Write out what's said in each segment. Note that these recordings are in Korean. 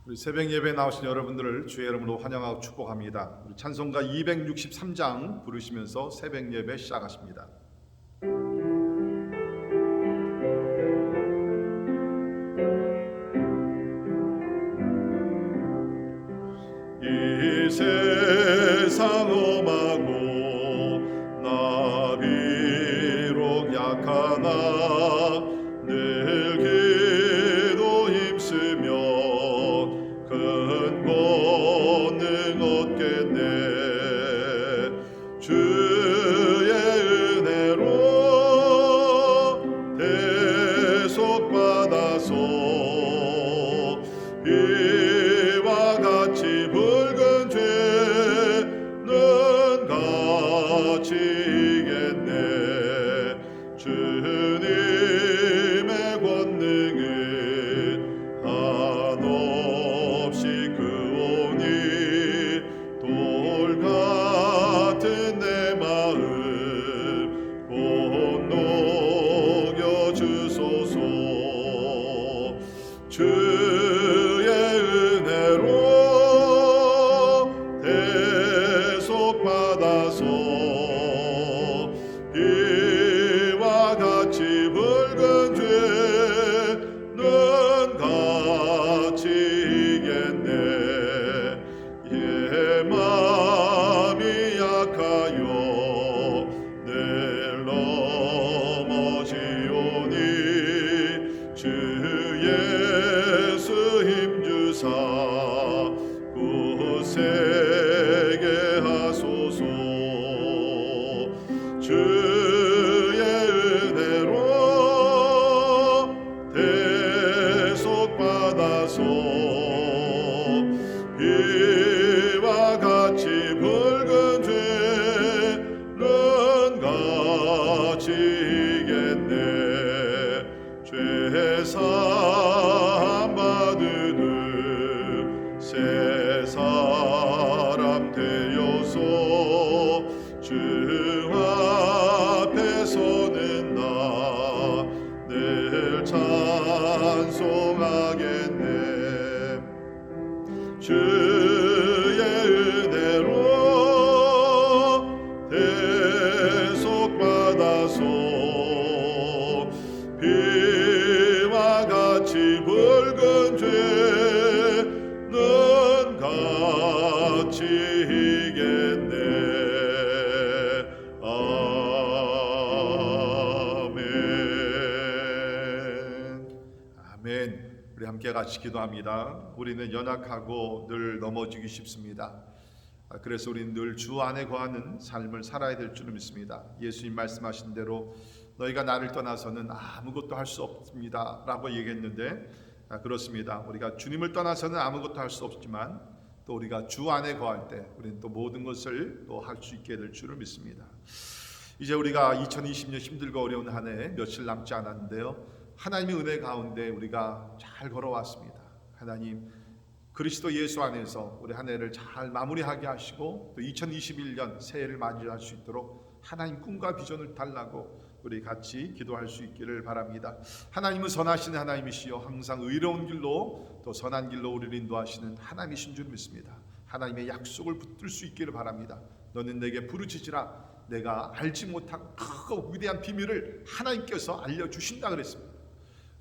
우리 새벽 예배에 나오신 여러분들을 주의 이름으로 환영하고 축복합니다. 우리 찬송가 263장 부르시면서 새벽 예배 시작하십니다. 이 세상 험하고 나 비록 약하나 늘 기도 힘쓰며 큰 권능 얻겠네. 주의 은혜로 대속받아서 비와 같이 붉은 죄는 같이 이겠네. 주님의 권능은 한없이 크오니 돌 같은 내 마음 곧 녹여주소서. 주의 은혜로 대속받아서 비와 같이 붉은 죄는 같이 이겠네. 예 맘이 약하여 늘 넘어지오니 주 예수 힘주사 굳세게 하소서. 주의 은혜로 대속받아서 비와 같이 붉은 죄는 같이 이겠네. 죄사함 받으는 새 사람 되어서 주 앞에 서는 나 늘 찬송하겠네. 주의 은혜로 대속받아서 비와 같이 붉은 죄는 같이 이겠네. 아멘. 우리 함께 같이 기도합니다. 우리는 연약하고 늘 넘어지기 쉽습니다. 그래서 우리는 늘 주 안에 거하는 삶을 살아야 될 줄 믿습니다. 예수님 말씀하신 대로 너희가 나를 떠나서는 아무것도 할 수 없습니다 라고 얘기했는데, 그렇습니다. 우리가 주님을 떠나서는 아무것도 할 수 없지만 또 우리가 주 안에 거할 때 우리는 또 모든 것을 또 할 수 있게 될 줄을 믿습니다. 이제 우리가 2020년 힘들고 어려운 한 해 며칠 남지 않았는데요, 하나님의 은혜 가운데 우리가 잘 걸어왔습니다. 하나님 그리스도 예수 안에서 우리 한 해를 잘 마무리하게 하시고 또 2021년 새해를 맞이할 수 있도록 하나님 꿈과 비전을 달라고 우리 같이 기도할 수 있기를 바랍니다. 하나님은 선하신 하나님이시여 항상 의로운 길로 또 선한 길로 우리를 인도하시는 하나님이신 줄 믿습니다. 하나님의 약속을 붙들 수 있기를 바랍니다. 너는 내게 부르짖으라 내가 알지 못한 크고 위대한 비밀을 하나님께서 알려주신다 그랬습니다.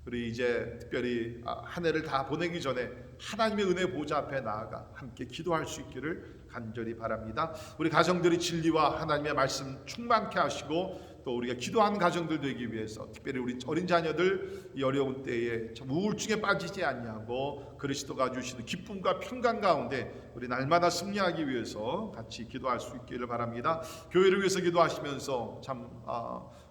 우리 이제 특별히 한 해를 다 보내기 전에 하나님의 은혜 보좌 앞에 나아가 함께 기도할 수 있기를 간절히 바랍니다. 우리 가정들이 진리와 하나님의 말씀 충만케 하시고 또 우리가 기도하는 가정들 되기 위해서 특별히 우리 어린 자녀들 이 어려운 때에 참 우울증에 빠지지 않냐고 그리스도가 주시는 기쁨과 평강 가운데 우리 날마다 승리하기 위해서 같이 기도할 수 있기를 바랍니다. 교회를 위해서 기도하시면서 참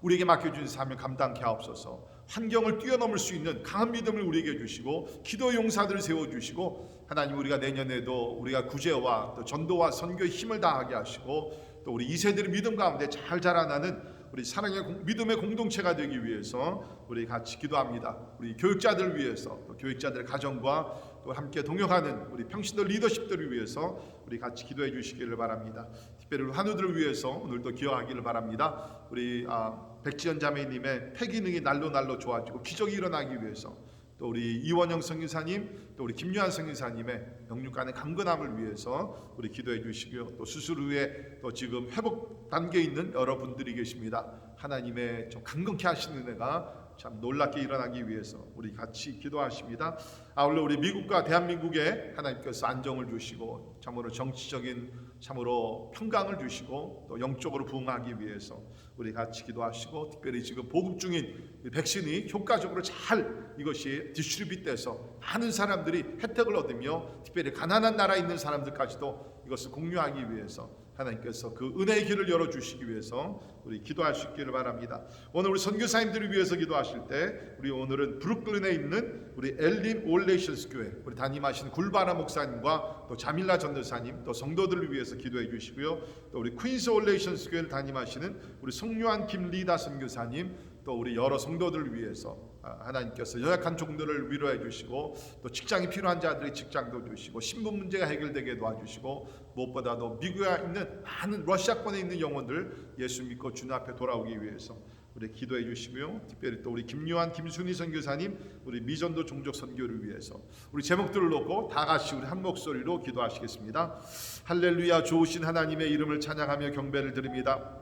우리에게 맡겨준 사명 감당케 하옵소서. 환경을 뛰어넘을 수 있는 강한 믿음을 우리에게 주시고 기도 용사들을 세워주시고 하나님 우리가 내년에도 우리가 구제와 또 전도와 선교에 힘을 다하게 하시고 또 우리 2세들의 믿음 가운데 잘 자라나는 우리 사랑의 믿음의 공동체가 되기 위해서 우리 같이 기도합니다. 우리 교육자들을 위해서 또 교육자들의 가정과 또 함께 동역하는 우리 평신도 리더십들을 위해서 우리 같이 기도해 주시기를 바랍니다. 특별히 한우들을 위해서 오늘도 기여하기를 바랍니다. 우리 백지연 자매님의 폐 기능이 날로 좋아지고 기적이 일어나기 위해서 또 우리 이원영 선교사님, 또 우리 김유한 선교사님의 영육간의 강건함을 위해서 우리 기도해 주시고요. 또 수술 후에 또 지금 회복 단계에 있는 여러분들이 계십니다. 하나님의 좀 강건케 하시는 은혜가 참 놀랍게 일어나기 위해서 우리 같이 기도하십니다. 아울러 우리 미국과 대한민국에 하나님께서 안정을 주시고 참으로 정치적인 참으로 평강을 주시고 또 영적으로 부흥하기 위해서 우리 같이 기도하시고, 특별히 지금 보급 중인 백신이 효과적으로 잘 이것이 디스트리뷰트돼서 많은 사람들이 혜택을 얻으며 특별히 가난한 나라에 있는 사람들까지도 이것을 공유하기 위해서 하나님께서 그 은혜의 길을 열어주시기 위해서 우리 기도할 수 있기를 바랍니다. 오늘 우리 선교사님들을 위해서 기도하실 때 우리 오늘은 브루클린에 있는 우리 엘림 올레이션스 교회 우리 담임하시는 굴바나 목사님과 또 자밀라 전도사님 또 성도들을 위해서 기도해 주시고요. 또 우리 퀸스 올레이션스 교회를 담임하시는 우리 송유한 김리다 선교사님 또 우리 여러 성도들을 위해서 하나님께서 연약한 종들을 위로해 주시고 또 직장이 필요한 자들의 직장도 주시고 신분 문제가 해결되게 도와주시고 무엇보다도 미국에 있는 많은 러시아권에 있는 영혼들 예수 믿고 주님 앞에 돌아오기 위해서 우리 기도해 주시고요. 특별히 또 우리 김요한 김순희 선교사님 우리 미전도 종족 선교를 위해서 우리 제목들을 놓고 다 같이 우리 한 목소리로 기도하시겠습니다. 할렐루야. 좋으신 하나님의 이름을 찬양하며 경배를 드립니다.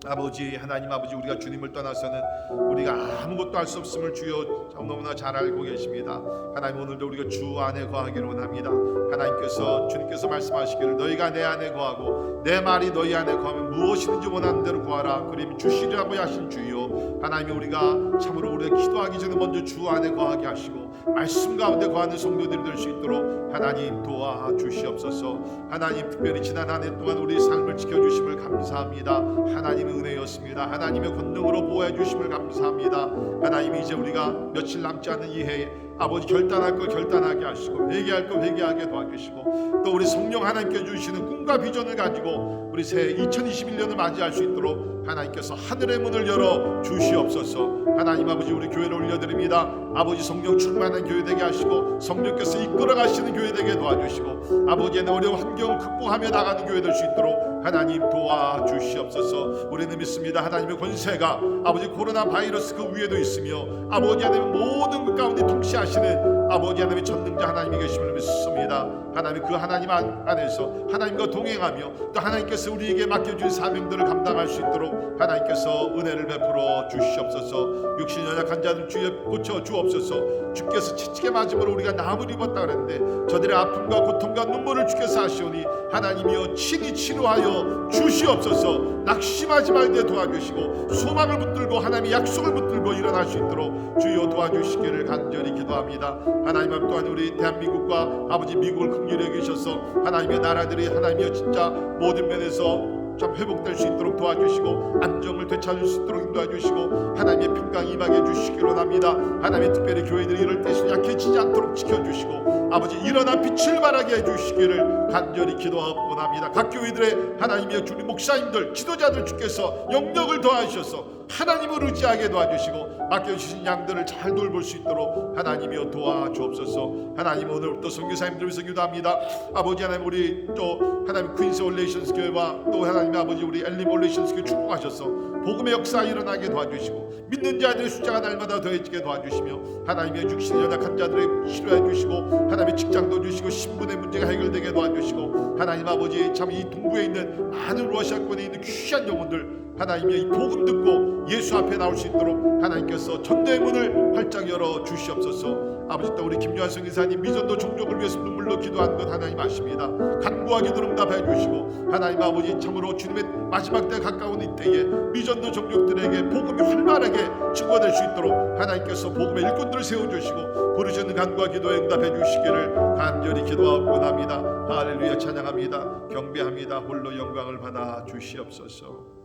아버지 하나님 아버지, 우리가 주님을 떠나서는 우리가 아무것도 할 수 없음을 주여 너무나 잘 알고 계십니다. 하나님, 오늘도 우리가 주 안에 거하기를 원합니다. 하나님께서 주님께서 말씀하시기를 너희가 내 안에 거하고 내 말이 너희 안에 거하면 무엇이든지 원하는 대로 구하라 그러면 주시리라고 하신 주여, 하나님이 우리가 참으로 우리가 기도하기 전에 먼저 주 안에 거하게 하시고 말씀 가운데 거하는 성도들이 될 수 있도록 하나님 도와주시옵소서. 하나님, 특별히 지난 한 해 동안 우리 삶을 지켜주심을 감사합니다. 하나님의 은혜였습니다. 하나님의 권능으로 보호해 주심을 감사합니다. 하나님, 이제 우리가 며칠 남지 않은 이 해에 아버지 결단할 거 결단하게 하시고 회개할 거 회개하게 도와주시고 또 우리 성령 하나님께 주시는 꿈과 비전을 가지고 우리 새해 2021년을 맞이할 수 있도록 하나님께서 하늘의 문을 열어 주시옵소서. 하나님 아버지, 우리 교회를 올려드립니다. 아버지, 성령 충만한 교회 되게 하시고 성령께서 이끌어 가시는 교회 되게 도와주시고 아버지의 어려운 환경을 극복하며 나가는 교회 될 수 있도록 하나님 도와주시옵소서. 우리는 믿습니다. 하나님의 권세가 아버지 코로나 바이러스 그 위에도 있으며 아버지 하나님 모든 것 가운데 통치하시는 아버지 하나님의 전능자 하나님이 계심을 믿습니다. 하나님, 그 하나님 안에서 하나님과 동행하며 또 하나님께서 우리에게 맡겨준 사명들을 감당할 수 있도록 하나님께서 은혜를 베풀어 주시옵소서. 육신 연약한 자들 주에 고쳐 주옵소서. 주께서 채찍에 맞음으로 우리가 나무를 입었다 그랬는데 저들의 아픔과 고통과 눈물을 주께서 하시오니 하나님이여 친히 치료하여 주시옵소서. 낙심하지 말게 도와주시고 소망을 붙들고 하나님의 약속을 붙들고 일어날 수 있도록 주여 도와주시기를 간절히 기도합니다. 하나님, 또한 우리 대한민국과 아버지 미국을 긍휼히 여기셔서 하나님의 나라들이 하나님이여 진짜 모든 면에서 참 회복될 수 있도록 도와주시고 안정을 되찾을 수 있도록 인도해 주시고 하나님의 평강이 임하게 해주시기로 합니다. 하나님의 특별히 교회들이 이럴 때 약해지지 않도록 지켜주시고 아버지 일어나 빛을 발하게 해주시기를 간절히 기도하고 원합니다. 각 교회들의 하나님의 주님 목사님들 지도자들 주께서 영역을 더하셔서 하나님을 의지하게 도와주시고 맡겨주신 양들을 잘 돌볼 수 있도록 하나님이여 도와주옵소서. 하나님, 오늘부터 선교사님들 위해서 기도합니다. 아버지 하나님, 우리 또 하나님 퀸스 올레이션스 교회와 또 하나님 아버지 우리 엘림 올레이션스 교회 축복하셔서 복음의 역사 일어나게 도와주시고 믿는 자들의 숫자가 날마다 더해지게 도와주시며 하나님의 육신 연약한 자들을 치료해 주시고 하나님의 직장도 주시고 신분의 문제가 해결되게 도와주시고 하나님 아버지, 참 이 동부에 있는 많은 러시아권에 있는 귀한 영혼들 하나님의 이 복음 듣고 예수 앞에 나올 수 있도록 하나님께서 전도의 문을 활짝 열어 주시옵소서. 아버지, 또 우리 김요한 선교사님 미전도 종족을 위해서 눈물로 기도한 것 하나님 아십니다. 간구하게 응답해 주시고 하나님 아버지, 참으로 주님의 마지막 때 가까운 이때에 미전도 종족들에게 복음이 활발하게 증거될 수 있도록 하나님께서 복음의 일꾼들을 세워주시고 부르시는 간구와 기도에 응답해 주시기를 간절히 기도하고 원합니다. 할렐루야. 찬양합니다. 경배합니다. 홀로 영광을 받아 주시옵소서.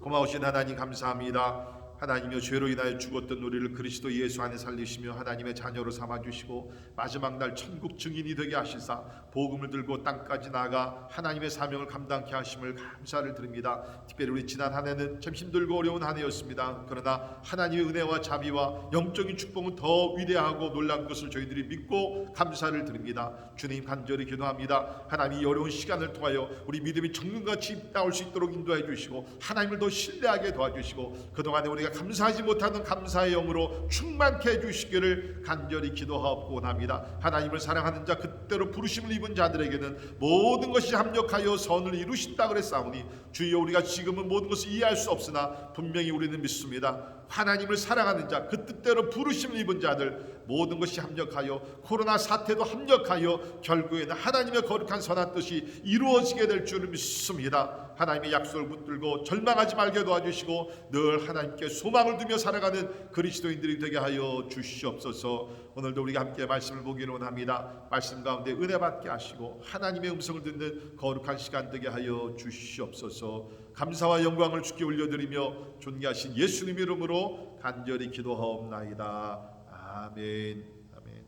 고마우신 하나님 감사합니다. 하나님이여, 죄로 인하여 죽었던 우리를 그리스도 예수 안에 살리시며 하나님의 자녀로 삼아주시고 마지막 날 천국 증인이 되게 하시사 복음을 들고 땅까지 나아가 하나님의 사명을 감당케 하심을 감사를 드립니다. 특별히 우리 지난 한 해는 참 힘들고 어려운 한 해였습니다. 그러나 하나님의 은혜와 자비와 영적인 축복은 더 위대하고 놀라운 것을 저희들이 믿고 감사를 드립니다. 주님, 간절히 기도합니다. 하나님, 이 어려운 시간을 통하여 우리 믿음이 정금같이 나올 수 있도록 인도해 주시고 하나님을 더 신뢰하게 도와주시고 그동안에 우리가 감사하지 못하는 감사의 영으로 충만케 해주시기를 간절히 기도하옵고 원합니다. 하나님을 사랑하는 자, 그때로 부르심을 입은 자들에게는 모든 것이 합력하여 선을 이루신다 그랬사오니 주여, 우리가 지금은 모든 것을 이해할 수 없으나 분명히 우리는 믿습니다. 하나님을 사랑하는 자, 그 뜻대로 부르심을 입은 자들, 모든 것이 합력하여, 코로나 사태도 합력하여 결국에는 하나님의 거룩한 선한 뜻이 이루어지게 될 줄을 믿습니다. 하나님의 약속을 붙들고 절망하지 말게 도와주시고 늘 하나님께 소망을 두며 살아가는 그리스도인들이 되게 하여 주시옵소서. 오늘도 우리가 함께 말씀을 보기를 원합니다. 말씀 가운데 은혜 받게 하시고 하나님의 음성을 듣는 거룩한 시간 되게 하여 주시옵소서. 감사와 영광을 주께 올려드리며 존귀하신 예수님 이름으로 간절히 기도하옵나이다. 아멘. 아멘.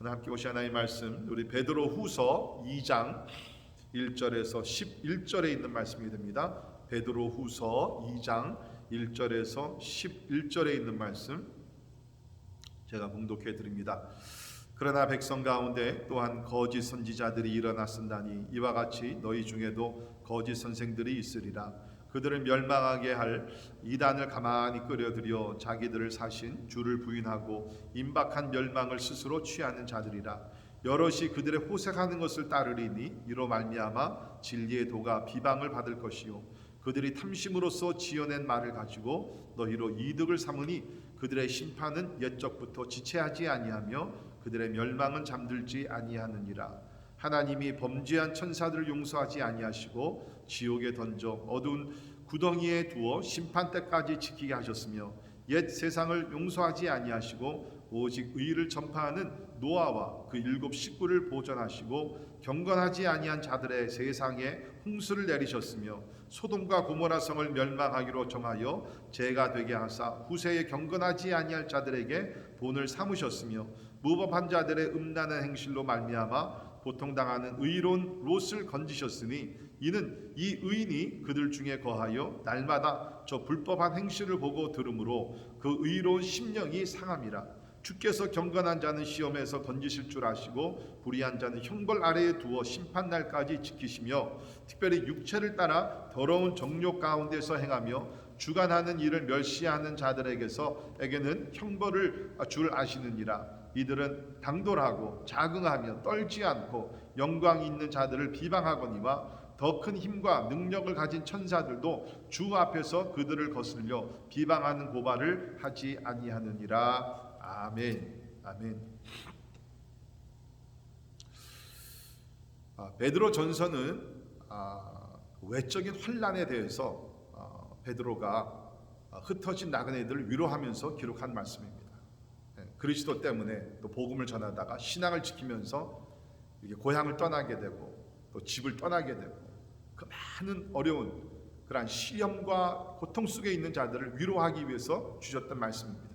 오늘 함께 보신 하나님의 말씀, 우리 베드로 후서 2장 1절에서 11절에 있는 말씀이 됩니다. 베드로 후서 2장 1절에서 11절에 있는 말씀 제가 봉독해 드립니다. 그러나 백성 가운데 또한 거짓 선지자들이 일어났은다니 이와 같이 너희 중에도 거짓 선생들이 있으리라. 그들을 멸망하게 할 이단을 가만히 끌어들여 자기들을 사신 주를 부인하고 임박한 멸망을 스스로 취하는 자들이라. 여럿이 그들의 호색하는 것을 따르리니 이로 말미암아 진리의 도가 비방을 받을 것이요 그들이 탐심으로써 지어낸 말을 가지고 너희로 이득을 삼으니 그들의 심판은 옛적부터 지체하지 아니하며 그들의 멸망은 잠들지 아니하느니라. 하나님이 범죄한 천사들을 용서하지 아니하시고 지옥에 던져 어두운 구덩이에 두어 심판 때까지 지키게 하셨으며 옛 세상을 용서하지 아니하시고 오직 의를 전파하는 노아와 그 7 식구를 보존하시고 경건하지 아니한 자들의 세상에 홍수를 내리셨으며 소돔과 고모라 성을 멸망하기로 정하여 죄가 되게 하사 후세에 경건하지 아니할 자들에게 본을 삼으셨으며 무법한 자들의 음란한 행실로 말미암아 고통당하는 의로운 롯을 건지셨으니 이는 이 의인이 그들 중에 거하여 날마다 저 불법한 행실을 보고 들으므로 그 의로운 심령이 상함이라. 주께서 경건한 자는 시험에서 건지실 줄 아시고 불의한 자는 형벌 아래에 두어 심판날까지 지키시며 특별히 육체를 따라 더러운 정욕 가운데서 행하며 주관하는 일을 멸시하는 자들에게는 형벌을 줄 아시느니라. 이들은 당돌하고 자긍하며 떨지 않고 영광이 있는 자들을 비방하거니와 더 큰 힘과 능력을 가진 천사들도 주 앞에서 그들을 거슬려 비방하는 고발을 하지 아니하느니라. 아멘. 아멘. 베드로 전서는 외적인 환난에 대해서 베드로가 흩어진 나그네들을 위로하면서 기록한 말씀입니다. 그리스도 때문에 또 복음을 전하다가 신앙을 지키면서 이렇게 고향을 떠나게 되고 또 집을 떠나게 되고 그 많은 어려운 그러한 시험과 고통 속에 있는 자들을 위로하기 위해서 주셨던 말씀입니다.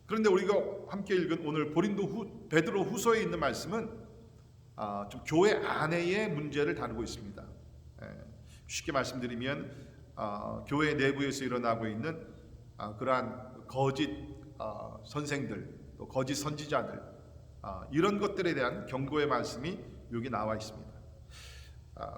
그런데 우리가 함께 읽은 오늘 베드로 후서에 있는 말씀은 좀 교회 안에의 문제를 다루고 있습니다. 쉽게 말씀드리면 교회 내부에서 일어나고 있는 그러한 거짓 선생들, 또 거짓 선지자들, 이런 것들에 대한 경고의 말씀이 여기 나와 있습니다.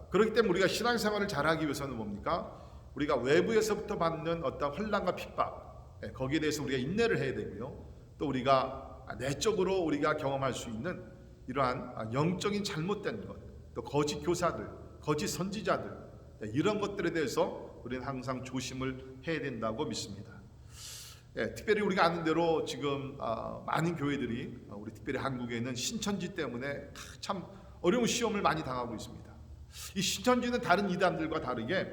그렇기 때문에 우리가 신앙생활을 잘하기 위해서는 뭡니까? 우리가 외부에서부터 받는 어떤 혼란과 핍박, 거기에 대해서 우리가 인내를 해야 되고요. 또 우리가 내적으로 우리가 경험할 수 있는 이러한 영적인 잘못된 것, 또 거짓 교사들, 거짓 선지자들, 이런 것들에 대해서 우리는 항상 조심을 해야 된다고 믿습니다. 특별히 우리가 아는 대로 지금 많은 교회들이 우리 특별히 한국에는 신천지 때문에 참 어려운 시험을 많이 당하고 있습니다. 이 신천지는 다른 이단들과 다르게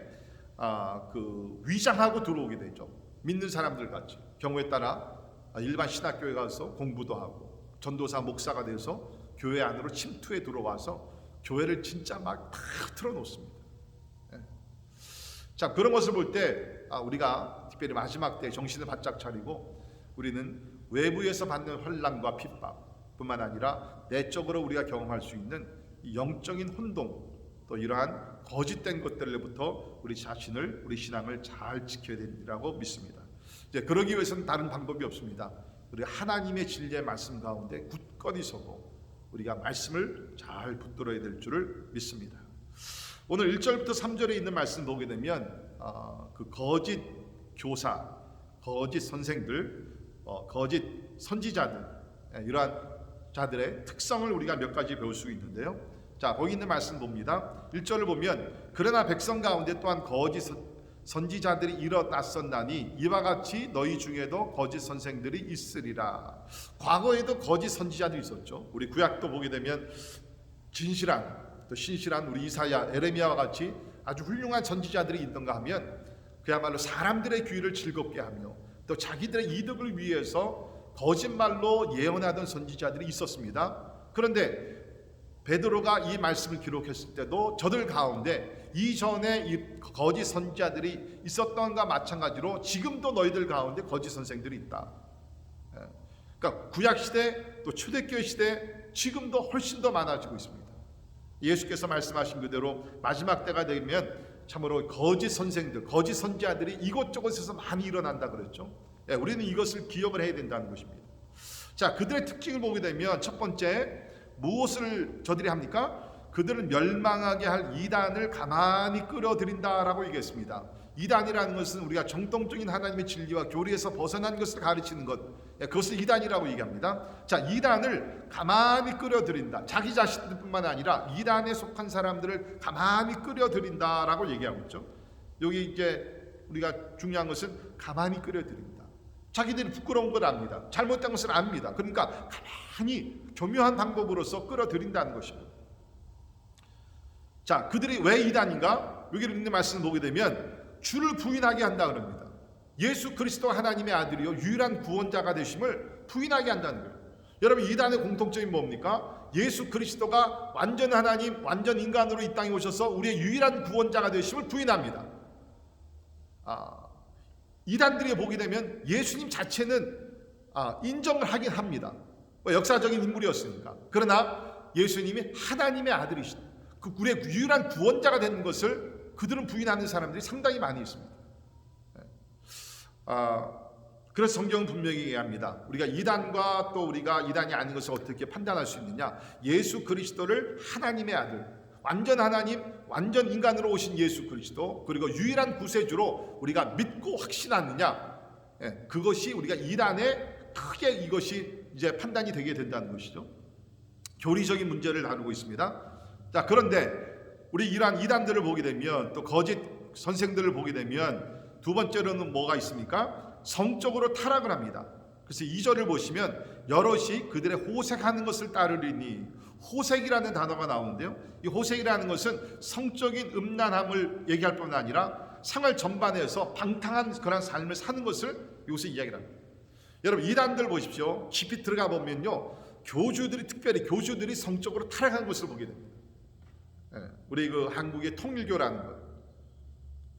위장하고 들어오게 되죠. 믿는 사람들 같이 경우에 따라 일반 신학교에 가서 공부도 하고 전도사 목사가 돼서 교회 안으로 침투해 들어와서 교회를 진짜 막 다 틀어놓습니다. 자, 그런 것을 볼 때 우리가 특별히 마지막 때 정신을 바짝 차리고 우리는 외부에서 받는 혼란과 핍박뿐만 아니라 내적으로 우리가 경험할 수 있는 영적인 혼동, 또 이러한 거짓된 것들로부터 우리 자신을, 우리 신앙을 잘 지켜야 된다고 믿습니다. 이제 그러기 위해서는 다른 방법이 없습니다. 우리 하나님의 진리의 말씀 가운데 굳건히 서고 우리가 말씀을 잘 붙들어야 될 줄을 믿습니다. 오늘 1절부터 3절에 있는 말씀 보게 되면 그 거짓 교사, 거짓 선생들, 거짓 선지자들, 이러한 자들의 특성을 우리가 몇 가지 배울 수 있는데요. 자, 거기 있는 말씀 봅니다. 1절을 보면 그러나 백성 가운데 또한 거짓 선지자들이 일어났었나니 이와 같이 너희 중에도 거짓 선생들이 있으리라. 과거에도 거짓 선지자들이 있었죠. 우리 구약도 보게 되면 진실한 또 신실한 우리 이사야, 에레미야와 같이 아주 훌륭한 선지자들이 있던가 하면 그야말로 사람들의 귀를 즐겁게 하며 또 자기들의 이득을 위해서 거짓말로 예언하던 선지자들이 있었습니다. 그런데 베드로가 이 말씀을 기록했을 때도 저들 가운데 이전에 이 거짓 선지자들이 있었던가 마찬가지로 지금도 너희들 가운데 거짓 선생들이 있다. 그러니까 구약 시대 또 초대교회 시대 지금도 훨씬 더 많아지고 있습니다. 예수께서 말씀하신 그대로 마지막 때가 되면 참으로 거짓 선생들, 거짓 선지자들이 이곳저곳에서 많이 일어난다 그랬죠. 우리는 이것을 기억을 해야 된다는 것입니다. 자, 그들의 특징을 보게 되면 첫 번째, 무엇을 저들이 합니까? 그들은 멸망하게 할 이단을 가만히 끌어들인다라고 얘기했습니다. 이단이라는 것은 우리가 정통적인 하나님의 진리와 교리에서 벗어난 것을 가르치는 것, 그것을 이단이라고 얘기합니다. 자, 이단을 가만히 끌어들인다. 자기 자신들뿐만 아니라 이단에 속한 사람들을 가만히 끌어들인다라고 얘기하고 있죠. 여기 이제 우리가 중요한 것은 가만히 끌어들인다. 자기들이 부끄러운 걸 압니다. 잘못된 것을 압니다. 그러니까 가만히 교묘한 방법으로서 끌어들인다는 것입니다. 자, 그들이 왜 이단인가? 여기를 있는 말씀을 보게 되면 주를 부인하게 한다 그럽니다. 예수 그리스도 하나님의 아들이요 유일한 구원자가 되심을 부인하게 한다는 거예요. 여러분, 이단의 공통점이 뭡니까? 예수 그리스도가 완전 하나님, 완전 인간으로 이 땅에 오셔서 우리의 유일한 구원자가 되심을 부인합니다. 이단들이 보게 되면 예수님 자체는 인정을 하긴 합니다. 역사적인 인물이었으니까. 그러나 예수님이 하나님의 아들이시다. 그 우리의 유일한 구원자가 되는 것을 그들은 부인하는 사람들이 상당히 많이 있습니다. 그래서 성경은 분명히 얘기합니다. 우리가 이단과 또 우리가 이단이 아닌 것을 어떻게 판단할 수 있느냐? 예수 그리스도를 하나님의 아들, 완전 하나님, 완전 인간으로 오신 예수 그리스도, 그리고 유일한 구세주로 우리가 믿고 확신하느냐? 그것이 우리가 이단에 크게 이것이 이제 판단이 되게 된다는 것이죠. 교리적인 문제를 다루고 있습니다. 자, 그런데 우리 이러한 이단들을 보게 되면 또 거짓 선생들을 보게 되면 두 번째로는 뭐가 있습니까? 성적으로 타락을 합니다. 그래서 2절을 보시면 여럿이 그들의 호색하는 것을 따르리니, 호색이라는 단어가 나오는데요. 이 호색이라는 것은 성적인 음란함을 얘기할 뿐만 아니라 생활 전반에서 방탕한 그런 삶을 사는 것을 이것을 이야기를 합니다. 여러분, 이단들 보십시오. 깊이 들어가 보면요, 특별히 교주들이 성적으로 타락한 것을 보게 됩니다. 우리 그 한국의 통일교라는 것,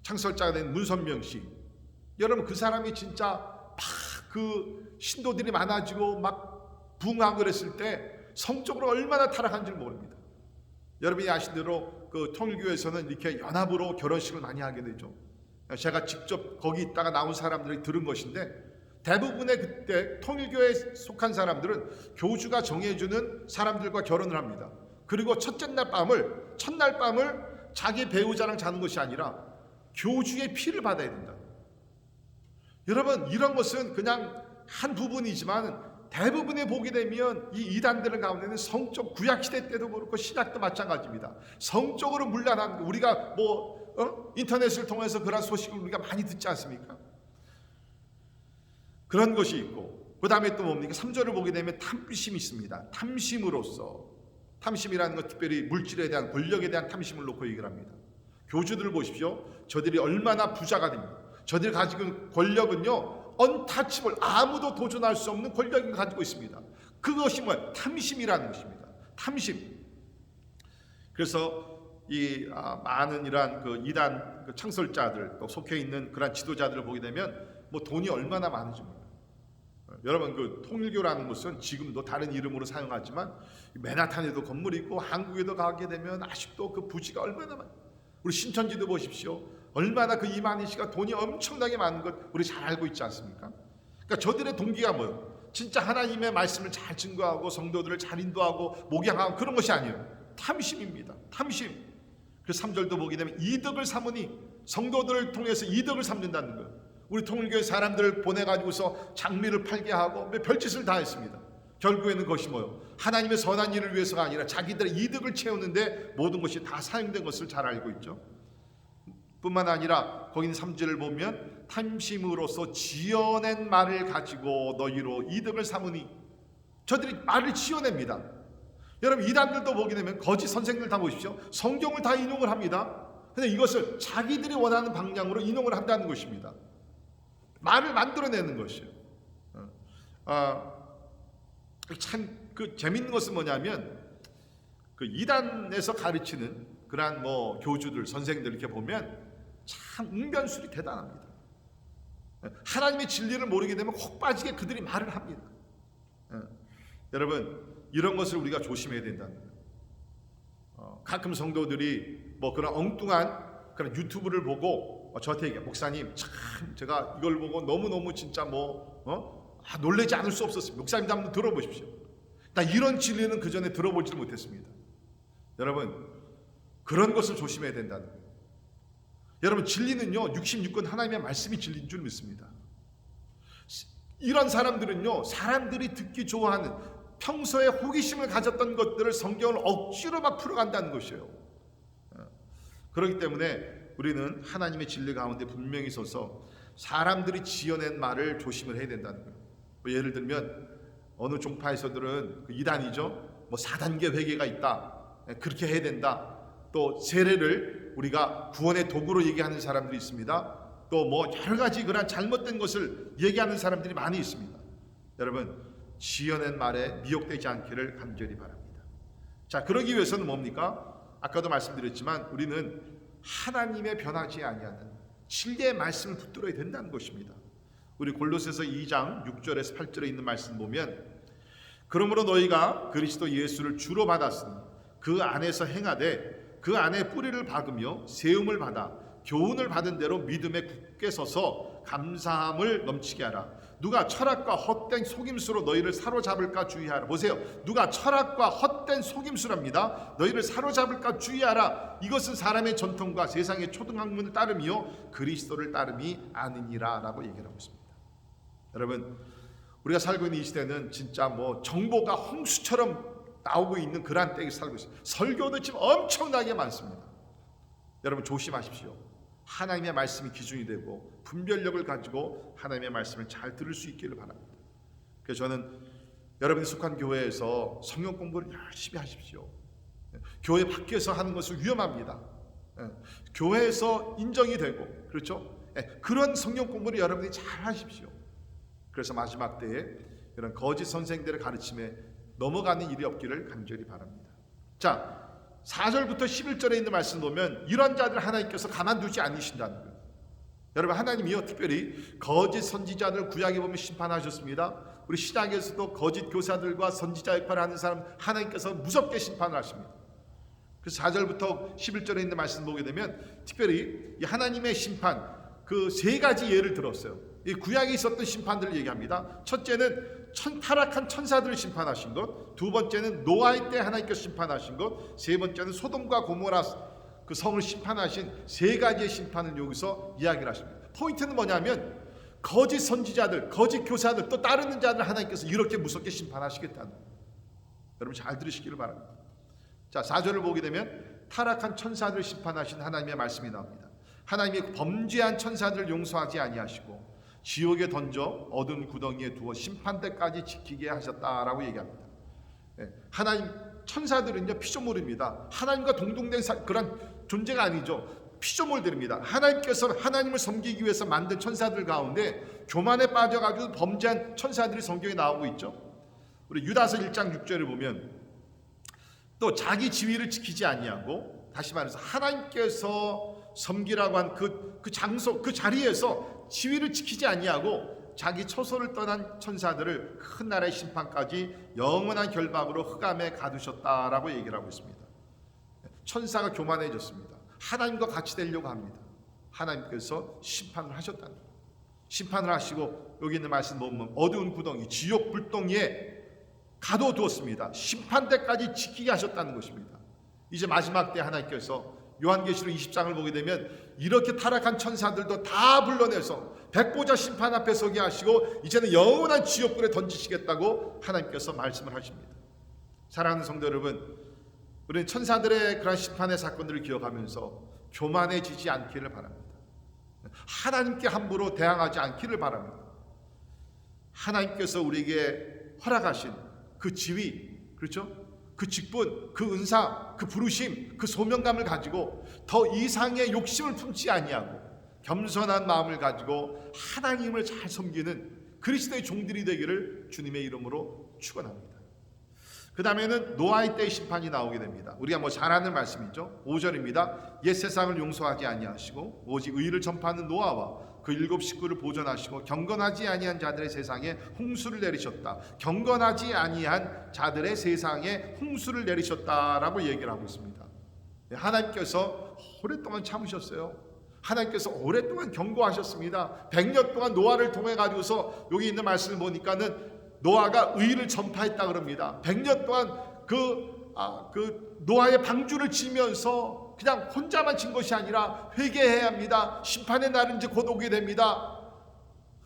창설자가 된 문선명 씨, 여러분 그 사람이 진짜 막 그 신도들이 많아지고 막 붕하고 그랬을 때 성적으로 얼마나 타락한 줄 모릅니다. 여러분이 아신 대로 그 통일교에서는 이렇게 연합으로 결혼식을 많이 하게 되죠. 제가 직접 거기 있다가 나온 사람들이 들은 것인데, 대부분의 그때 통일교에 속한 사람들은 교주가 정해주는 사람들과 결혼을 합니다. 그리고 첫날 밤을 자기 배우자랑 자는 것이 아니라 교주의 피를 받아야 된다. 여러분, 이런 것은 그냥 한 부분이지만 대부분에 보게 되면 이 이단들 가운데는 성적, 구약시대 때도 그렇고 신약도 마찬가지입니다. 성적으로 문란한, 우리가 인터넷을 통해서 그런 소식을 우리가 많이 듣지 않습니까? 그런 것이 있고, 그 다음에 또 뭡니까? 3절을 보게 되면 탐심이 있습니다. 탐심이라는 것, 특별히 물질에 대한, 권력에 대한 탐심을 놓고 얘기를 합니다. 교주들을 보십시오. 저들이 얼마나 부자가 됩니다. 저들이 가지고 있는 권력은요, 언타치블, 아무도 도전할 수 없는 권력을 가지고 있습니다. 그것이 뭐예요? 탐심이라는 것입니다. 탐심. 그래서 이 많은 이러한 그 이단 그 창설자들, 또 속해 있는 그런 지도자들을 보게 되면 뭐 돈이 얼마나 많은지 모릅니다. 여러분, 그 통일교라는 것은 지금도 다른 이름으로 사용하지만 맨하탄에도 건물이 있고 한국에도 가게 되면 아직도 그 부지가 얼마나 많아요. 우리 신천지도 보십시오. 얼마나 그 이만희 씨가 돈이 엄청나게 많은 것 우리 잘 알고 있지 않습니까? 그러니까 저들의 동기가 뭐예요? 진짜 하나님의 말씀을 잘 증거하고 성도들을 잘 인도하고 목양하고 그런 것이 아니에요. 탐심입니다. 탐심. 그래서 3절도 보게 되면 이득을 삼으니, 성도들을 통해서 이득을 삼는다는 거예요. 우리 통일교회 사람들을 보내가지고서 장미를 팔게 하고 별짓을 다 했습니다. 결국에는 그것이 뭐요? 하나님의 선한 일을 위해서가 아니라 자기들의 이득을 채우는데 모든 것이 다 사용된 것을 잘 알고 있죠. 뿐만 아니라 거기 있는 3절을 보면 탐심으로서 지어낸 말을 가지고 너희로 이득을 삼으니, 저들이 말을 지어냅니다. 여러분, 이단들도 보게 되면 거짓 선생들 다 보십시오. 성경을 다 인용을 합니다. 근데 이것을 자기들이 원하는 방향으로 인용을 한다는 것입니다. 말을 만들어내는 것이에요. 참 재밌는 것은 뭐냐면 그 이단에서 가르치는 그러한 교주들, 선생들 이렇게 보면 참 웅변술이 대단합니다. 하나님의 진리를 모르게 되면 혹 빠지게 그들이 말을 합니다. 여러분, 이런 것을 우리가 조심해야 된다는 거예요. 가끔 성도들이 그런 엉뚱한 그런 유튜브를 보고 저한테 얘기해, 목사님 참 제가 이걸 보고 너무너무 진짜 놀라지 않을 수 없었습니다. 목사님도 한번 들어보십시오. 나 이런 진리는 그 전에 들어보지 못했습니다. 여러분, 그런 것을 조심해야 된다는 거예요. 여러분, 진리는요 66권 하나님의 말씀이 진리인 줄 믿습니다. 이런 사람들은요 사람들이 듣기 좋아하는 평소에 호기심을 가졌던 것들을 성경을 억지로 막 풀어간다는 것이에요. 그렇기 때문에 우리는 하나님의 진리 가운데 분명히 서서 사람들이 지어낸 말을 조심을 해야 된다는 거예요. 예를 들면 어느 종파에서들은 이단이죠. 4단계 회개가 있다, 그렇게 해야 된다. 또 세례를 우리가 구원의 도구로 얘기하는 사람들이 있습니다. 또 여러 가지 그런 잘못된 것을 얘기하는 사람들이 많이 있습니다. 여러분, 지어낸 말에 미혹되지 않기를 간절히 바랍니다. 자, 그러기 위해서는 뭡니까? 아까도 말씀드렸지만 우리는 하나님의 변하지 아니하는 진리의 말씀을 붙들어야 된다는 것입니다. 우리 골로새서 2장 6절에서 8절에 있는 말씀 보면, 그러므로 너희가 그리스도 예수를 주로 받았으니 그 안에서 행하되 그 안에 뿌리를 박으며 세움을 받아 교훈을 받은 대로 믿음에 굳게 서서 감사함을 넘치게 하라. 누가 철학과 헛된 속임수로 너희를 사로잡을까 주의하라. 보세요, 누가 철학과 헛된 속임수랍니다. 너희를 사로잡을까 주의하라. 이것은 사람의 전통과 세상의 초등학문을 따름이요 그리스도를 따름이 아니니라 라고 얘기를 하고 있습니다. 여러분, 우리가 살고 있는 이 시대는 진짜 정보가 홍수처럼 나오고 있는 그러한 때에 살고 있습니다. 설교도 지금 엄청나게 많습니다. 여러분, 조심하십시오. 하나님의 말씀이 기준이 되고 분별력을 가지고 하나님의 말씀을 잘 들을 수 있기를 바랍니다. 그래서 저는 여러분이 속한 교회에서 성경 공부를 열심히 하십시오. 교회 밖에서 하는 것은 위험합니다. 교회에서 인정이 되고, 그렇죠? 그런 성경 공부를 여러분이 잘 하십시오. 그래서 마지막 때에 이런 거짓 선생들의 가르침에 넘어가는 일이 없기를 간절히 바랍니다. 자, 4절부터 11절에 있는 말씀 보면 이런 자들 하나님께서 가만두지 않으신다는 거예요. 여러분, 하나님이요 특별히 거짓 선지자들 구약에 보면 심판하셨습니다. 우리 신약에서도 거짓 교사들과 선지자 역할을 하는 사람 하나님께서 무섭게 심판을 하십니다. 그래서 4절부터 11절에 있는 말씀 보게 되면 특별히 이 하나님의 심판, 그 세 가지 예를 들었어요. 이 구약에 있었던 심판들을 얘기합니다. 첫째는 타락한 천사들을 심판하신 것, 두 번째는 노아의 때 하나님께서 심판하신 것, 세 번째는 소돔과 고모라 그 성을 심판하신 세 가지의 심판을 여기서 이야기를 하십니다. 포인트는 뭐냐면 거짓 선지자들, 거짓 교사들, 또 따르는 자들 하나님께서 이렇게 무섭게 심판하시겠다는 거예요. 여러분 잘 들으시기를 바랍니다. 자, 4절을 보게 되면 타락한 천사들을 심판하신 하나님의 말씀이 나옵니다. 하나님이 범죄한 천사들을 용서하지 아니하시고 지옥에 던져 어두운 구덩이에 두어 심판 때까지 지키게 하셨다라고 얘기합니다. 하나님 천사들은요 피조물입니다. 하나님과 동등된 그런 존재가 아니죠. 피조물들입니다. 하나님께서 하나님을 섬기기 위해서 만든 천사들 가운데 교만에 빠져가지고 범죄한 천사들이 성경에 나오고 있죠. 우리 유다서 1장 6절을 보면 또 자기 지위를 지키지 아니하고, 다시 말해서 하나님께서 섬기라고 한 그 장소, 그 자리에서 지위를 지키지 아니하고 자기 처소를 떠난 천사들을 큰 나라의 심판까지 영원한 결박으로 흑암에 가두셨다라고 얘기를 하고 있습니다. 천사가 교만해졌습니다. 하나님과 같이 되려고 합니다. 하나님께서 심판을 하셨다는 거예요. 심판을 하시고 여기 있는 말씀 보면 어두운 구덩이, 지옥 불덩이에 가둬두었습니다. 심판 때까지 지키게 하셨다는 것입니다. 이제 마지막 때 하나님께서 요한계시록 20장을 보게 되면 이렇게 타락한 천사들도 다 불러내서 백보자 심판 앞에 서게 하시고 이제는 영원한 지옥불에 던지시겠다고 하나님께서 말씀을 하십니다. 사랑하는 성도 여러분, 우리는 천사들의 그런 심판의 사건들을 기억하면서 교만해지지 않기를 바랍니다. 하나님께 함부로 대항하지 않기를 바랍니다. 하나님께서 우리에게 허락하신 그 지위, 그렇죠? 그 직분, 그 은사, 그 부르심, 그 소명감을 가지고 더 이상의 욕심을 품지 아니하고 겸손한 마음을 가지고 하나님을 잘 섬기는 그리스도의 종들이 되기를 주님의 이름으로 축원합니다. 그 다음에는 노아의 때의 심판이 나오게 됩니다. 우리가 잘 아는 말씀이죠. 5절입니다. 옛 세상을 용서하지 아니하시고 오직 의를 전파하는 노아와 그 7 식구를 보존하시고 경건하지 아니한 자들의 세상에 홍수를 내리셨다. 경건하지 아니한 자들의 세상에 홍수를 내리셨다라고 얘기를 하고 있습니다. 하나님께서 오랫동안 참으셨어요. 하나님께서 오랫동안 경고하셨습니다. 100년 동안 노아를 통해 가지고서 여기 있는 말씀을 보니까는 노아가 의를 전파했다 그럽니다. 100년 동안 그 노아의 방주를 지면서 그냥 혼자만 진 것이 아니라 회개해야 합니다. 심판의 날은 이제 곧 오게 됩니다.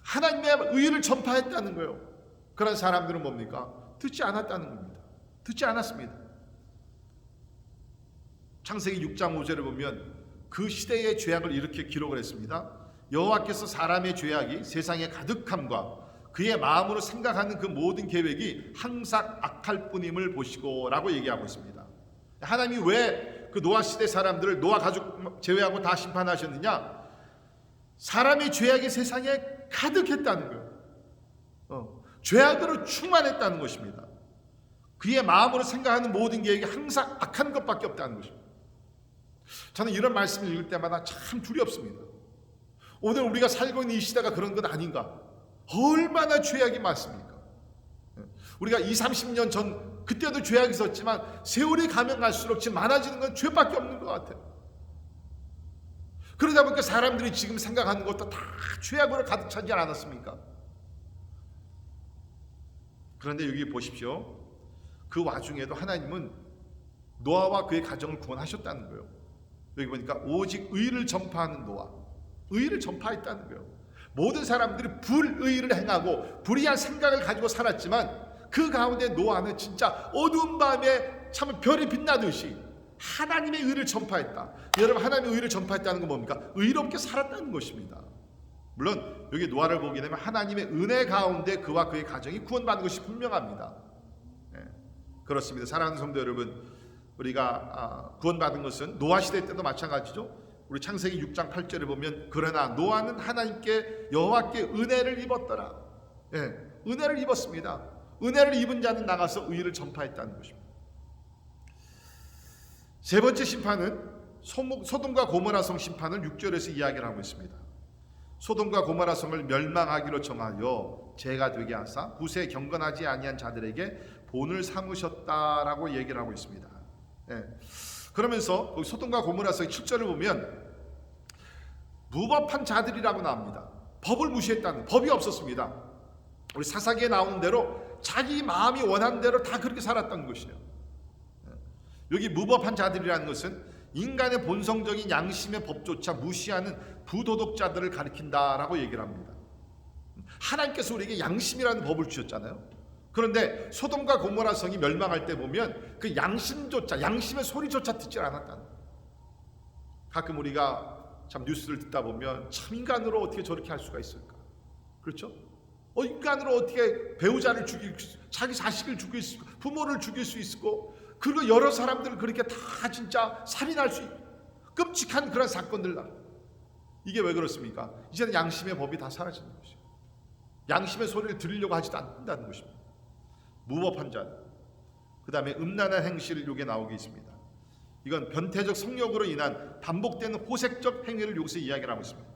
하나님의 의를 전파했다는 거예요. 그런 사람들은 뭡니까? 듣지 않았다는 겁니다. 듣지 않았습니다. 창세기 6장 5절을 보면 그 시대의 죄악을 이렇게 기록을 했습니다. 여호와께서 사람의 죄악이 세상에 가득함과 그의 마음으로 생각하는 그 모든 계획이 항상 악할 뿐임을 보시고 라고 얘기하고 있습니다. 하나님이 왜 그 노아 시대 사람들을 노아 가족 제외하고 다 심판하셨느냐? 사람의 죄악이 세상에 가득했다는 거예요. 죄악으로 충만했다는 것입니다. 그의 마음으로 생각하는 모든 계획이 항상 악한 것밖에 없다는 것입니다. 저는 이런 말씀을 읽을 때마다 참 두렵습니다. 오늘 우리가 살고 있는 이 시대가 그런 건 아닌가? 얼마나 죄악이 많습니까? 우리가 20, 30년 전 그때도 죄악이 있었지만 세월이 가면 갈수록 지금 많아지는 건 죄밖에 없는 것 같아요. 그러다 보니까 사람들이 지금 생각하는 것도 다 죄악으로 가득 차지 않았습니까? 그런데 여기 보십시오. 그 와중에도 하나님은 노아와 그의 가정을 구원하셨다는 거예요. 여기 보니까 오직 의를 전파하는 노아, 의를 전파했다는 거예요. 모든 사람들이 불의를 행하고 불의한 생각을 가지고 살았지만 그 가운데 노아는 진짜 어두운 밤에 참 별이 빛나듯이 하나님의 의를 전파했다. 여러분, 하나님의 의를 전파했다는 건 뭡니까? 의롭게 살았다는 것입니다. 물론 여기 노아를 보게 되면 하나님의 은혜 가운데 그와 그의 가정이 구원받는 것이 분명합니다. 그렇습니다. 사랑하는 성도 여러분, 우리가 구원받은 것은 노아 시대 때도 마찬가지죠. 우리 창세기 6장 8절에 보면 그러나 노아는 하나님께 여호와께 은혜를 입었더라. 은혜를 입었습니다. 은혜를 입은 자는 나가서 의를 전파했다는 것입니다. 세 번째 심판은 소돔과 고모라성 심판을 6절에서 이야기를 하고 있습니다. 소돔과 고모라성을 멸망하기로 정하여 죄가 되게 하사 후세 경건하지 아니한 자들에게 본을 삼으셨다라고 얘기를 하고 있습니다. 그러면서 소돔과 고모라성의 7절을 보면 무법한 자들이라고 나옵니다. 법을 무시했다는, 법이 없었습니다. 우리 사사기에 나오는 대로 자기 마음이 원하는 대로 다 그렇게 살았던 것이에요. 여기 무법한 자들이라는 것은 인간의 본성적인 양심의 법조차 무시하는 부도덕자들을 가리킨다라고 얘기를 합니다. 하나님께서 우리에게 양심이라는 법을 주셨잖아요. 그런데 소돔과 고모라 성이 멸망할 때 보면 그 양심조차, 양심의 소리조차 듣지 않았다는 거예요. 가끔 우리가 참 뉴스를 듣다 보면 참 인간으로 어떻게 저렇게 할 수가 있을까? 그렇죠? 인간으로 어떻게 배우자를 죽일, 자기 자식을 죽일 수, 부모를 죽일 수 있고, 그리고 여러 사람들을 그렇게 다 진짜 살인할 수 있고, 끔찍한 그런 사건들. 이게 왜 그렇습니까? 이제는 양심의 법이 다 사라지는 것이죠. 양심의 소리를 들으려고 하지도 않는다는 것입니다. 무법한 자, 그 다음에 음란한 행실을 여기에 나오게 있습니다. 이건 변태적 성욕으로 인한 반복되는 호색적 행위를 여기서 이야기를 하고 있습니다.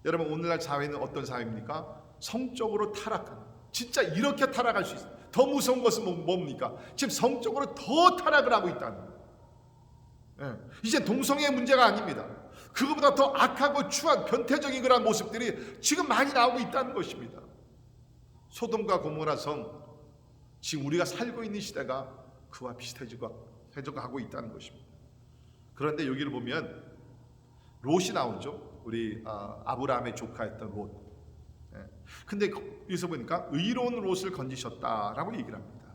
여러분, 오늘날 사회는 어떤 사회입니까? 성적으로 타락하는, 진짜 이렇게 타락할 수 있어요. 더 무서운 것은 뭡니까? 지금 성적으로 더 타락을 하고 있다는 거예요. 이제 동성애의 문제가 아닙니다. 그것보다 더 악하고 추한 변태적인 그런 모습들이 지금 많이 나오고 있다는 것입니다. 소돔과 고모라 성, 지금 우리가 살고 있는 시대가 그와 비슷해지고 가고 있다는 것입니다. 그런데 여기를 보면 롯이 나오죠. 우리 아브라함의 조카였던 롯. 근데 여기서 보니까 의로운 롯을 건지셨다라고 얘기를 합니다.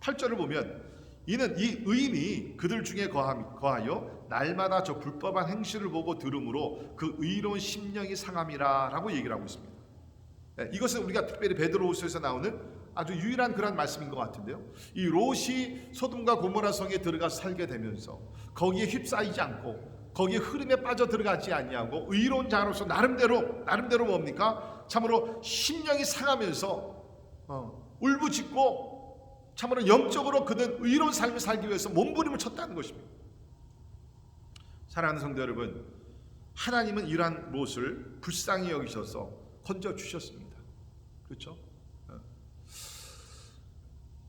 8절을 보면 이는 이 의인이 그들 중에 거하여 날마다 저 불법한 행실을 보고 들음으로 그 의로운 심령이 상함이라라고 얘기를 하고 있습니다. 이것은 우리가 특별히 베드로후서에서 나오는 아주 유일한 그런 말씀인 것 같은데요. 이 롯이 소돔과 고모라 성에 들어가서 살게 되면서 거기에 휩싸이지 않고 거기에 흐름에 빠져 들어가지 아니하고 의로운 자로서 나름대로 뭡니까? 참으로 심령이 상하면서 울부짖고 참으로 영적으로 그는 의로운 삶을 살기 위해서 몸부림을 쳤다는 것입니다. 사랑하는 성도 여러분, 하나님은 이러한 롯을 불쌍히 여기셔서 건져주셨습니다. 그렇죠?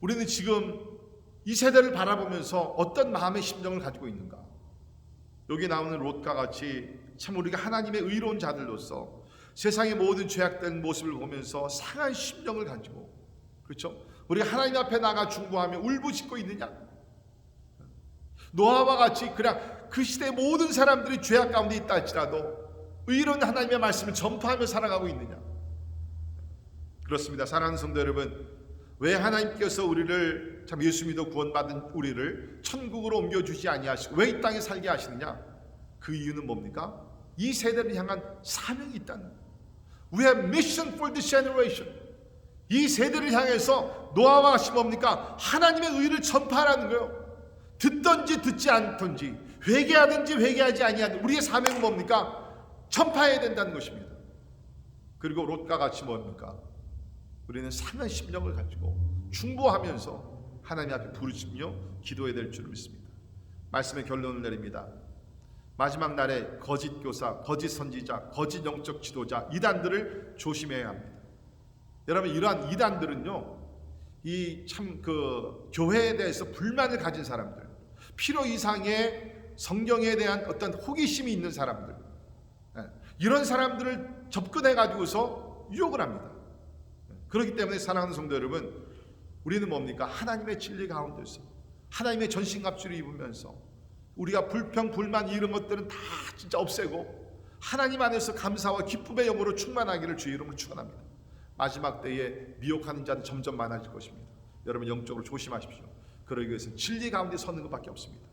우리는 지금 이 세대를 바라보면서 어떤 마음의 심정을 가지고 있는가? 여기 나오는 롯과 같이 참 우리가 하나님의 의로운 자들로서 세상의 모든 죄악된 모습을 보면서 상한 심정을 가지고, 그렇죠? 우리가 하나님 앞에 나가 중보하며 울부짖고 있느냐? 노아와 같이 그냥 그 시대의 모든 사람들이 죄악 가운데 있다 할지라도 의로운 하나님의 말씀을 전파하며 살아가고 있느냐? 그렇습니다. 사랑하는 성도 여러분, 왜 하나님께서 우리를 참 예수 믿어 구원받은 우리를 천국으로 옮겨주지 아니하시고 왜 이 땅에 살게 하시느냐? 그 이유는 뭡니까? 이 세대를 향한 사명이 있다는 거예요. We have mission for this generation. 이 세대를 향해서 노아와 같이 뭡니까? 하나님의 의를 전파하라는 거예요. 듣든지 듣지 않든지 회개하든지 회개하지 아니하든 우리의 사명은 뭡니까? 전파해야 된다는 것입니다. 그리고 롯과 같이 뭡니까? 우리는 상한 심령을 가지고 중보하면서 하나님 앞에 부르짖으며 기도해야 될 줄 믿습니다. 말씀의 결론을 내립니다. 마지막 날에 거짓 교사, 거짓 선지자, 거짓 영적 지도자, 이단들을 조심해야 합니다. 여러분, 이러한 이단들은요, 이 참 그 교회에 대해서 불만을 가진 사람들, 필요 이상의 성경에 대한 어떤 호기심이 있는 사람들, 이런 사람들을 접근해 가지고서 유혹을 합니다. 그렇기 때문에 사랑하는 성도 여러분, 우리는 뭡니까? 하나님의 진리 가운데서 하나님의 전신갑주를 입으면서 우리가 불평, 불만 이런 것들은 다 진짜 없애고 하나님 안에서 감사와 기쁨의 영으로 충만하기를 주의 이름으로 축원합니다. 마지막 때에 미혹하는 자는 점점 많아질 것입니다. 여러분 영적으로 조심하십시오. 그러기 위해서는 진리 가운데 서는 것밖에 없습니다.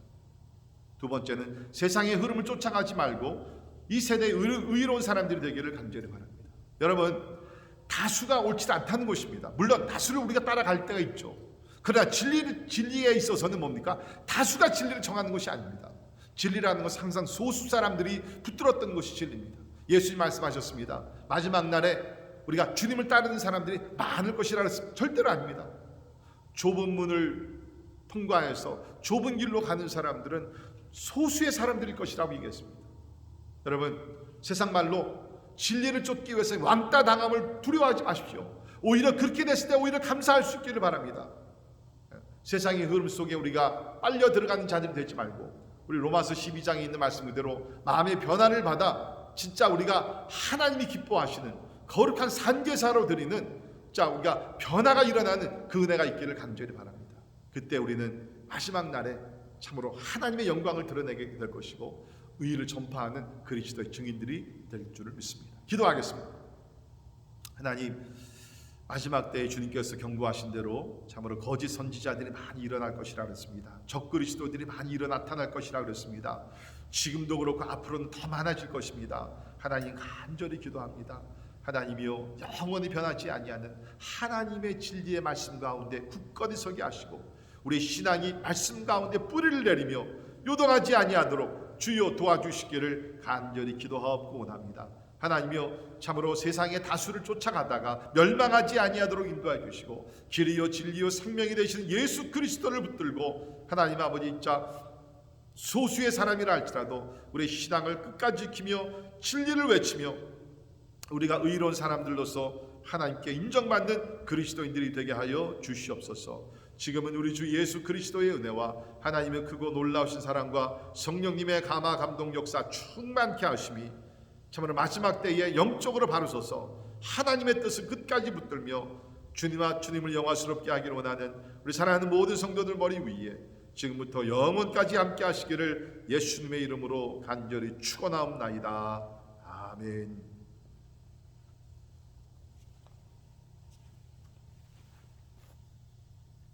두 번째는 세상의 흐름을 쫓아가지 말고 이 세대의 의로운 사람들이 되기를 간절히 바랍니다. 여러분, 다수가 옳지 않다는 것입니다. 물론 다수를 우리가 따라갈 때가 있죠. 그러나 진리에 있어서는 뭡니까? 다수가 진리를 정하는 것이 아닙니다. 진리라는 것은 항상 소수 사람들이 붙들었던 것이 진리입니다. 예수님 말씀하셨습니다. 마지막 날에 우리가 주님을 따르는 사람들이 많을 것이라 했습니다. 절대로 아닙니다. 좁은 문을 통과해서 좁은 길로 가는 사람들은 소수의 사람들일 것이라고 얘기했습니다. 여러분, 세상 말로 진리를 쫓기 위해서 왕따 당함을 두려워하지 마십시오. 오히려 그렇게 됐을 때 오히려 감사할 수 있기를 바랍니다. 세상의 흐름 속에 우리가 빨려 들어가는 자들이 되지 말고 우리 로마서 12장에 있는 말씀 그대로 마음의 변화를 받아 진짜 우리가 하나님이 기뻐하시는 거룩한 산제사로 드리는 우리가 변화가 일어나는 그 은혜가 있기를 간절히 바랍니다. 그때 우리는 마지막 날에 참으로 하나님의 영광을 드러내게 될 것이고 의를 전파하는 그리스도의 증인들이 될 줄을 믿습니다. 기도하겠습니다. 하나님, 마지막 때에 주님께서 경고하신 대로 참으로 거짓 선지자들이 많이 일어날 것이라 그랬습니다. 적그리스도들이 많이 나타날 것이라 그랬습니다. 지금도 그렇고 앞으로는 더 많아질 것입니다. 하나님 간절히 기도합니다. 하나님이여, 영원히 변하지 아니하는 하나님의 진리의 말씀 가운데 굳건히 서게 하시고 우리 신앙이 말씀 가운데 뿌리를 내리며 요동하지 아니하도록 주여 도와주시기를 간절히 기도하옵고 원합니다. 하나님이여, 참으로 세상의 다수를 쫓아가다가 멸망하지 아니하도록 인도해 주시고 길이요 진리요 생명이 되시는 예수 그리스도를 붙들고 하나님 아버지 소수의 사람이라 할지라도 우리 신앙을 끝까지 지키며 진리를 외치며 우리가 의로운 사람들로서 하나님께 인정받는 그리스도인들이 되게 하여 주시옵소서. 지금은 우리 주 예수 그리스도의 은혜와 하나님의 크고 놀라우신 사랑과 성령님의 감화 감동 역사 충만케 하심이 참으로 마지막 때에 영적으로 바로서서 하나님의 뜻을 끝까지 붙들며 주님을 영화스럽게 하기를 원하는 우리 사랑하는 모든 성도들 머리 위에 지금부터 영원까지 함께 하시기를 예수님의 이름으로 간절히 축원하옵나이다. 아멘.